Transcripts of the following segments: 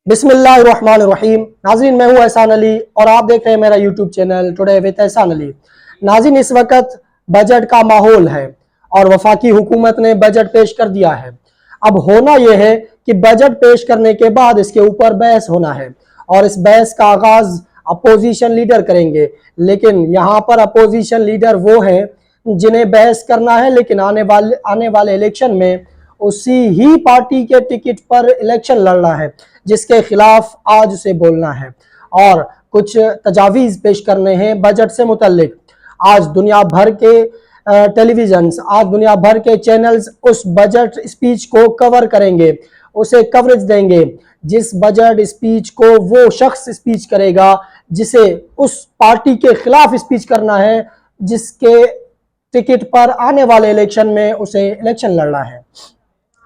बिस्मिल्लाहिर्रहमानिर्रहीम। नाज़रीन, मैं हूँ एहसान अली और आप देख रहे हैं मेरा यूट्यूब चैनल टुडे विद एहसान अली। नाज़रीन, इस वक्त बजट का माहौल है और वफाकी हुकूमत ने बजट पेश कर दिया है। अब होना यह है कि बजट पेश करने के बाद इसके ऊपर बहस होना है और इस बहस का आगाज अपोजिशन लीडर करेंगे। लेकिन यहाँ पर अपोजिशन लीडर वो हैं जिन्हें बहस करना है, लेकिन आने वाले इलेक्शन में उसी ही पार्टी के टिकट पर इलेक्शन लड़ना है जिसके खिलाफ आज उसे बोलना है और कुछ तजावीज़ पेश करने हैं बजट से मुतल्लिक। आज दुनिया भर के टेलीविजन्स, आज दुनिया भर के चैनल्स उस बजट स्पीच को कवर करेंगे, उसे कवरेज देंगे। जिस बजट स्पीच को वो शख्स स्पीच करेगा जिसे उस पार्टी के खिलाफ स्पीच करना है, जिसके टिकट पर आने वाले इलेक्शन में उसे इलेक्शन लड़ना है।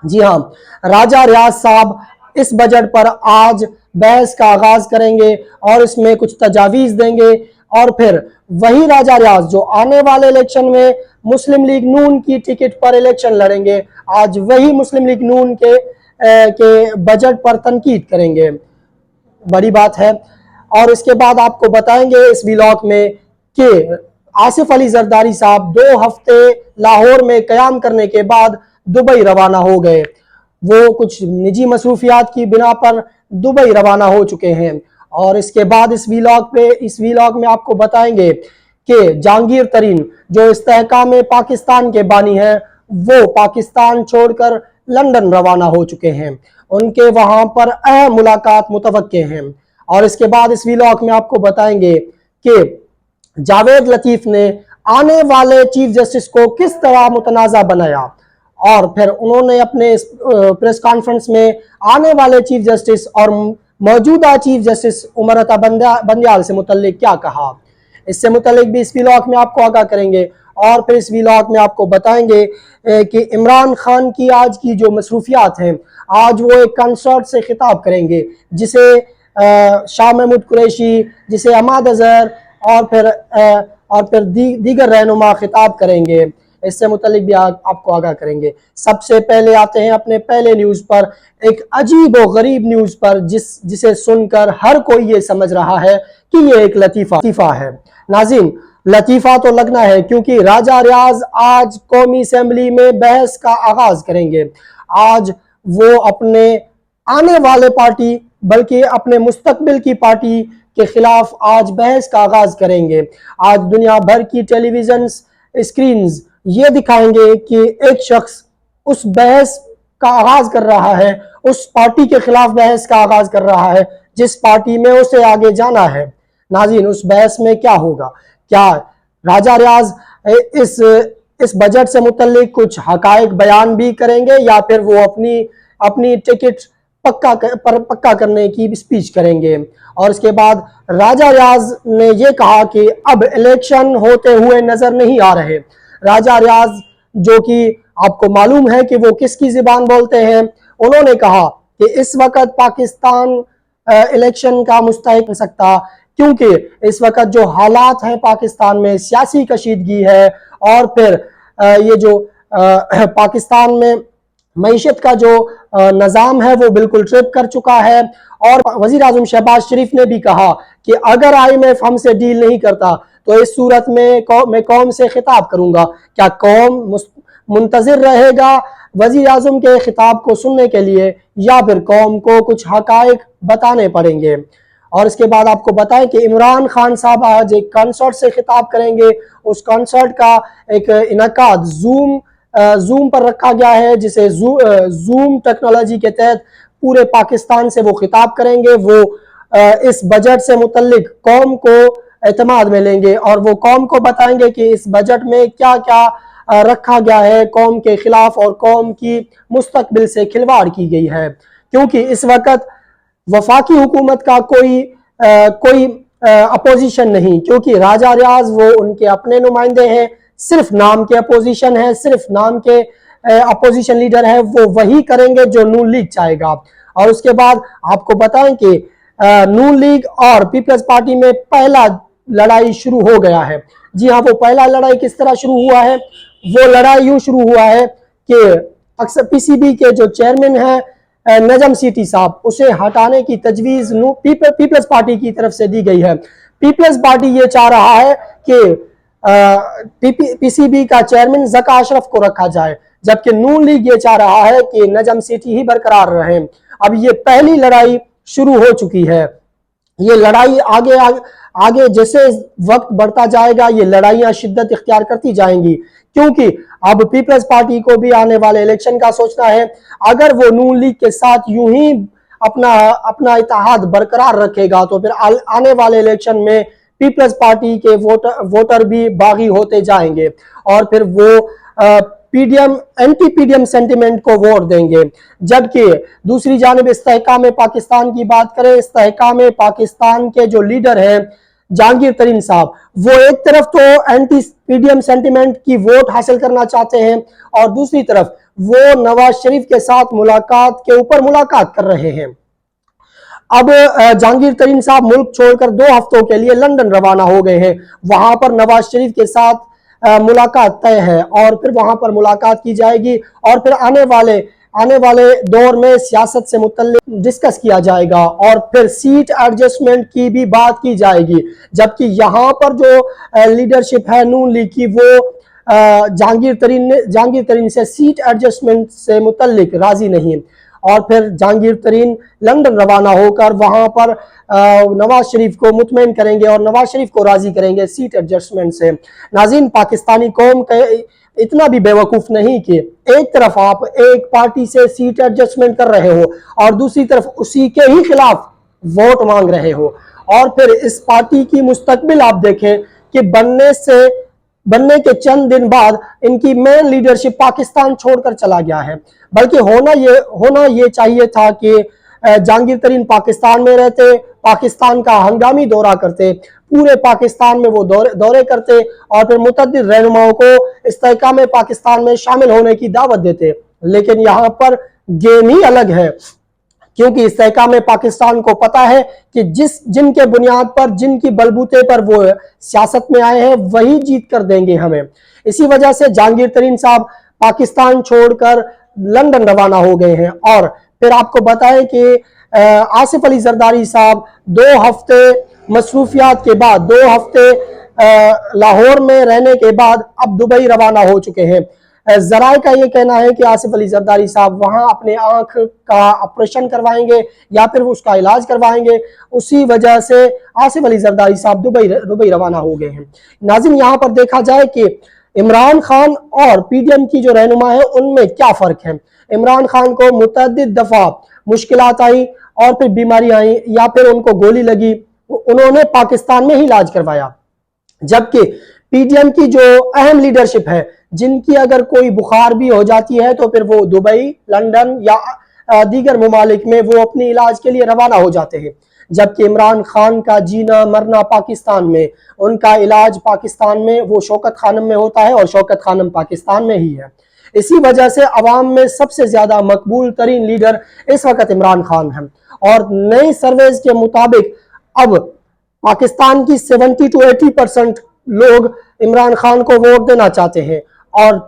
जी हाँ, राजा रियाज साहब इस बजट पर आज बहस का आगाज करेंगे और इसमें कुछ तजावीज देंगे और फिर वही राजा रियाज जो आने वाले इलेक्शन में मुस्लिम लीग नून की टिकट पर इलेक्शन लड़ेंगे, आज वही मुस्लिम लीग नून के बजट पर तनकीद करेंगे। बड़ी बात है। और इसके बाद आपको बताएंगे इस व्लॉग में कि आसिफ अली जरदारी साहब 2 हफ्ते लाहौर में कयाम करने के बाद दुबई रवाना हो गए। वो कुछ निजी मसरूफियात की बिना पर दुबई रवाना हो चुके हैं। और इसके बाद इस व्लॉग में आपको बताएंगे कि जहांगीर तरीन जो इस्तेहकाम पाकिस्तान के बानी हैं, वो पाकिस्तान छोड़कर लंदन रवाना हो चुके हैं। उनके वहां पर अहम मुलाकात मुतवक्के हैं। और इसके बाद इस व्लॉग में आपको बताएंगे कि जावेद लतीफ ने आने वाले चीफ जस्टिस को किस तरह मुतनाज़ा बनाया और फिर उन्होंने अपने प्रेस कॉन्फ्रेंस में आने वाले चीफ जस्टिस और मौजूदा चीफ जस्टिस उमर अता बंदियाल से मुतल्लिक क्या कहा। इससे मुतल्लिक भी इस व्लॉग में आपको आगाह करेंगे। और फिर इस व्लॉग में आपको बताएंगे कि इमरान खान की आज की जो मसरूफियात हैं, आज वो एक कंसर्ट से खिताब करेंगे जिसे शाह महमूद कुरैशी, जिसे अहमद अजहर और फिर दीगर रहनुमा खिताब करेंगे। इससे मुतल्लिक भी आपको आगाह करेंगे। सबसे पहले आते हैं अपने पहले न्यूज़ पर, एक अजीब और गरीब न्यूज़ पर जिसे सुनकर हर कोई ये समझ रहा है कि ये एक लतीफ़ा है। नाज़रीन, लतीफ़ा तो लगना है क्योंकि राजा रियाज आज कौमी असेंबली में बहस का आगाज करेंगे। आज वो अपने आने वाले पार्टी बल्कि अपने मुस्तकबिल की पार्टी के खिलाफ आज बहस का आगाज करेंगे। आज दुनिया भर की टेलीविजन स्क्रीन्स ये दिखाएंगे कि एक शख्स उस बहस का आगाज कर रहा है, उस पार्टी के खिलाफ बहस का आगाज कर रहा है जिस पार्टी में उसे आगे जाना है। नाज़रीन, उस बहस में क्या होगा? क्या राजा रियाज इस बजट से मुतल्लिक कुछ हकायक बयान भी करेंगे या फिर वो अपनी टिकट पक्का करने की स्पीच करेंगे? और इसके बाद राजा रियाज ने यह कहा कि अब इलेक्शन होते हुए नजर नहीं आ रहे। राजा रियाज, जो कि आपको मालूम है कि वो किसकी ज़बान बोलते हैं, उन्होंने कहा कि इस वक्त पाकिस्तान इलेक्शन का मुस्तहिक हो सकता, क्योंकि इस वक्त जो हालात हैं पाकिस्तान में, सियासी कशीदगी है और फिर ये जो पाकिस्तान में मईशत का जो निज़ाम है वो बिल्कुल ट्रिप कर चुका है। और वज़ीर आज़म शहबाज शरीफ ने भी कहा कि अगर IMF हमसे डील नहीं करता तो इस सूरत में मैं कौम से खिताब करूंगा। क्या कौम मुंतज़िर रहेगा वज़ीर आज़म के खिताब को सुनने के लिए या फिर कौम को कुछ हकायक बताने पड़ेंगे? और इसके बाद आपको बताएं कि इमरान खान साहब आज एक कॉन्सर्ट से खिताब करेंगे। उस कॉन्सर्ट का एक इनकाद जूम पर रखा गया है, जिसे जूम टेक्नोलॉजी के तहत पूरे पाकिस्तान से वो खिताब करेंगे। वो इस बजट से मुतल्लिक कौम को एतमाद में लेंगे और वो कौम को बताएंगे कि इस बजट में क्या क्या रखा गया है, कौम के खिलाफ और कौम की मुस्तकबिल से खिलवाड़ की गई है। क्योंकि इस वक्त वफाकी हुकूमत का कोई अपोजिशन नहीं, क्योंकि राजा रियाज वो उनके अपने नुमाइंदे हैं, सिर्फ नाम के अपोजिशन है, सिर्फ नाम के अपोजिशन लीडर है। वो वही करेंगे जो नून लीग चाहेगा। और उसके बाद आपको बताएं कि नून लीग और पीपल्स पार्टी में पहला लड़ाई शुरू हो गया है। जी हाँ, वो पहला लड़ाई किस तरह शुरू हुआ है? वो लड़ाई यूं शुरू हुआ है कि अक्सर PCB के जो चेयरमैन हैं नजम सीटी साहब, उसे हटाने की तजवीज़ पीपल्स पार्टी की तरफ से दी गई है। पीपल्स पार्टी ये चाह रहा है कि पीसीबी का चेयरमैन ज़का अशरफ को रखा जाए, जबकि नून लीग ये चाह रहा है कि नजम सीटी ही बरकरार रहे। अब ये पहली लड़ाई शुरू हो चुकी है। ये लड़ाई आगे जैसे वक्त बढ़ता जाएगा, ये लड़ाइयां शिद्दत इख्तियार करती जाएंगी, क्योंकि अब पीपल्स पार्टी को भी आने वाले इलेक्शन का सोचना है। अगर वो नून लीग के साथ यूं ही अपना इत्तेहाद बरकरार रखेगा तो फिर आने वाले इलेक्शन में पीपल्स पार्टी के वोटर भी बागी होते जाएंगे और फिर वो एंटी पीडीएम सेंटिमेंट को वोट देंगे। जबकि दूसरी जानिब इस्तेहकाम पाकिस्तान की बात करें, इस्तेहकाम पाकिस्तान के जो लीडर हैं जहांगीर तरीन साहब, वो एक तरफ तो एंटी पीडीएम सेंटिमेंट की वोट हासिल करना चाहते हैं और दूसरी तरफ वो नवाज शरीफ के साथ मुलाकात के ऊपर मुलाकात कर रहे हैं। अब जहांगीर तरीन साहब मुल्क छोड़कर 2 हफ्तों के लिए लंदन रवाना हो गए हैं। वहां पर नवाज शरीफ के साथ मुलाकात तय है और फिर वहां पर मुलाकात की जाएगी और फिर आने वाले दौर में सियासत से मुतल्लिक डिस्कस किया जाएगा और फिर सीट एडजस्टमेंट की भी बात की जाएगी। जबकि यहाँ पर जो लीडरशिप है नून लीग की, वो जहांगीर तरीन से सीट एडजस्टमेंट से मुतल्लिक राजी नहीं और फिर जहांगीर तरीन लंदन रवाना होकर वहां पर नवाज शरीफ को मुतमईन करेंगे और नवाज शरीफ को राजी करेंगे सीट एडजस्टमेंट से। नाज़रीन, पाकिस्तानी कौम का इतना भी बेवकूफ नहीं कि एक तरफ आप एक पार्टी से सीट एडजस्टमेंट कर रहे हो और दूसरी तरफ उसी के ही खिलाफ वोट मांग रहे हो और फिर इस पार्टी की मुस्तकबिल आप देखें कि बनने के चंद दिन बाद इनकी मेन लीडरशिप पाकिस्तान छोड़कर चला गया है। बल्कि होना ये चाहिए था कि जहांगीर तरीन पाकिस्तान में रहते, पाकिस्तान का हंगामी दौरा करते, पूरे पाकिस्तान में वो दौरे करते और फिर मुतअद्दिद रहनुमाओं को इस्तेहकाम पाकिस्तान में शामिल होने की दावत देते। लेकिन यहाँ पर गेम ही अलग है, क्योंकि इस्तेहकाम पाकिस्तान को पता है कि जिनके बुनियाद पर, जिनकी बलबूते पर वो सियासत में आए हैं, वही जीत कर देंगे हमें। इसी वजह से जहांगीर तरीन साहब पाकिस्तान छोड़कर लंदन रवाना हो गए हैं। और फिर आपको बताएं कि आसिफ अली जरदारी साहब 2 हफ्ते मसरूफियात के बाद, 2 हफ्ते लाहौर में रहने के बाद अब दुबई रवाना हो चुके हैं। जराए का ये कहना है कि आसिफ अली जरदारी साहब वहां अपने आंख का ऑपरेशन करवाएंगे या फिर उसका इलाज करवाएंगे। उसी वजह से आसिफ अली जरदारी साहब दुबई रवाना हो गए हैं। नाज़रीन, यहाँ पर देखा जाए कि इमरान खान और पीडीएम की जो रहनुमा है उनमें क्या फर्क है। इमरान खान को मुतअद्दिद दफा मुश्किलात आई और फिर बीमारी आई या फिर उनको गोली लगी, उन्होंने पाकिस्तान में ही इलाज करवाया। जबकि पीडीएम की जो अहम लीडरशिप है, जिनकी अगर कोई बुखार भी हो जाती है तो फिर वो दुबई, लंदन या दीगर ममालिक में वो अपने इलाज के लिए रवाना हो जाते हैं। जबकि इमरान खान का जीना मरना पाकिस्तान में, उनका इलाज पाकिस्तान में, वो शौकत खानम में होता है और शौकत खानम पाकिस्तान में ही है। इसी वजह से अवाम में सबसे ज्यादा मकबूल तरीन लीडर इस वक्त इमरान खान है और नई सर्वेज के मुताबिक अब पाकिस्तान की 70 to 80% लोग इमरान खान को वोट देना चाहते हैं और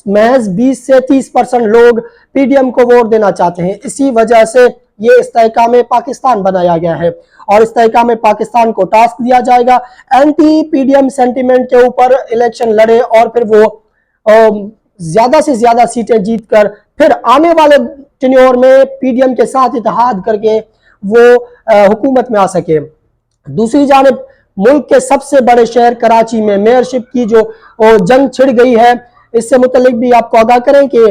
महज 20 से 30% लोग पीडीएम को वोट देना चाहते हैं। इसी वजह से ये इस्तेहकाम पाकिस्तान बनाया गया है और इस्तेहकाम पाकिस्तान को टास्क दिया जाएगा एंटी पीडीएम सेंटिमेंट के ऊपर इलेक्शन लड़े और फिर वो ज्यादा से ज्यादा सीटें जीतकर फिर आने वाले टेन्योर में पीडीएम के साथ इत्तेहाद करके वो हुकूमत में आ सके। दूसरी जानिब मुल्क के सबसे बड़े शहर कराची में मेयरशिप की जो जंग छिड़ गई है, इससे मुतल्लिक भी आपको आगाह करें कि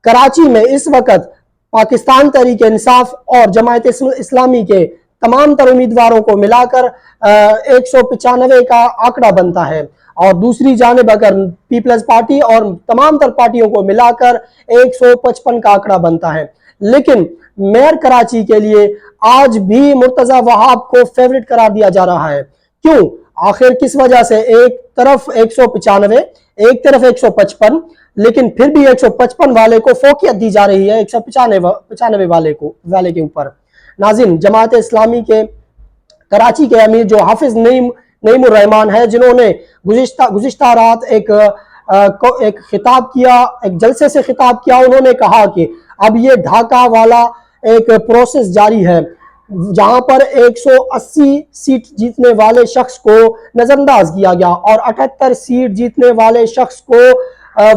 कराची में इस वक्त पाकिस्तान तहरीक इंसाफ और जमायत इस्लामी के तमाम तर उम्मीदवारों को मिलाकर 195 का आंकड़ा बनता है और दूसरी जानिब अगर पीपल्स पार्टी और तमाम तर पार्टियों को मिलाकर 155 का आंकड़ा बनता है। लेकिन मेयर कराची के लिए आज भी मुर्तजा वहाब को फेवरेट करार दिया जा रहा है। क्यों? आखिर किस वजह से? एक तरफ 195, एक तरफ 155, लेकिन फिर भी 155 वाले को फोकियत दी जा रही है 195 वाले के ऊपर। नाज़रीन, जमात इस्लामी के कराची के अमीर जो हाफिज नईमुर रहमान है, जिन्होंने गुज़िश्ता रात एक खिताब किया, एक जलसे से खिताब किया, उन्होंने कहा कि अब ये ढाका वाला एक प्रोसेस जारी है जहां पर 180 सीट जीतने वाले शख्स को नजरअंदाज किया गया और 78 सीट जीतने वाले शख्स को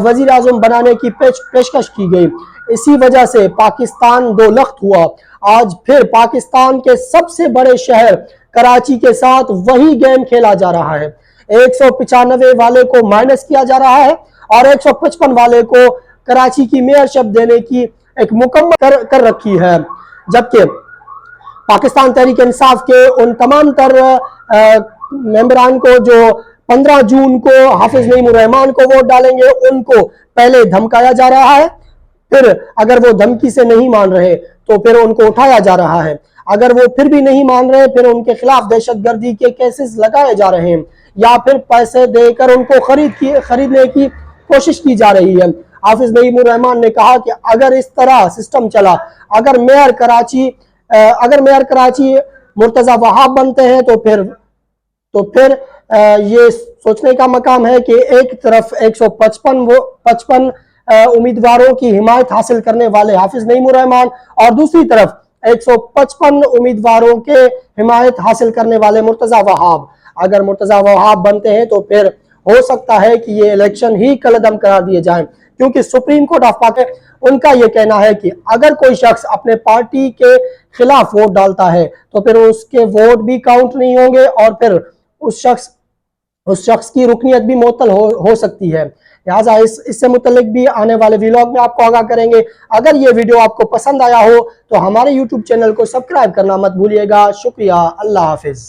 वजीर आजम बनाने की पेशकश की गई। इसी वजह से पाकिस्तान दो लख्त हुआ। आज फिर पाकिस्तान के सबसे बड़े शहर कराची के साथ वही गेम खेला जा रहा है। 195 वाले को माइनस किया जा रहा है और 155 वाले को कराची की मेयरशिप देने की एक मुकम्मल कर रखी है। जबकि पाकिस्तान तहरीक इंसाफ के उन तमाम तर मेंबरान को जो 15 जून को हाफिज नईमुर रहमान को वोट डालेंगे, उनको पहले धमकाया जा रहा है, फिर अगर वो धमकी से नहीं मान रहे तो फिर उनको उठाया जा रहा है। अगर वो फिर भी नहीं मान रहे, फिर उनके खिलाफ दहशतगर्दी के केसेस लगाए जा रहे हैं या फिर पैसे देकर उनको खरीदने की कोशिश की जा रही है। हाफिज नईमुर रहमान ने कहा कि अगर इस तरह सिस्टम चला, अगर मेयर कराची मुर्तजा वहाब बनते हैं तो फिर ये सोचने का मकाम है कि एक तरफ 155 उम्मीदवारों की हिमायत हासिल करने वाले हाफिज नईमुर रहमान और दूसरी तरफ 155 उम्मीदवारों के हिमायत हासिल करने वाले मुर्तजा वहाब। अगर मुर्तजा वहाब बनते हैं तो फिर हो सकता है कि ये इलेक्शन ही कलअदम करार दिए जाएं, क्योंकि सुप्रीम कोर्ट ऑफ पाकिस्तान उनका ये कहना है कि अगर कोई शख्स अपने पार्टी के खिलाफ वोट डालता है तो फिर उसके वोट भी काउंट नहीं होंगे और फिर उस शख्स की रुकनियत भी मुअत्तल हो सकती है। लिहाजा इससे मुतल्लिक भी आने वाले व्लॉग में आपको आगाह करेंगे। अगर ये वीडियो आपको पसंद आया हो तो हमारे YouTube चैनल को सब्सक्राइब करना मत भूलिएगा। शुक्रिया। अल्लाह हाफिज।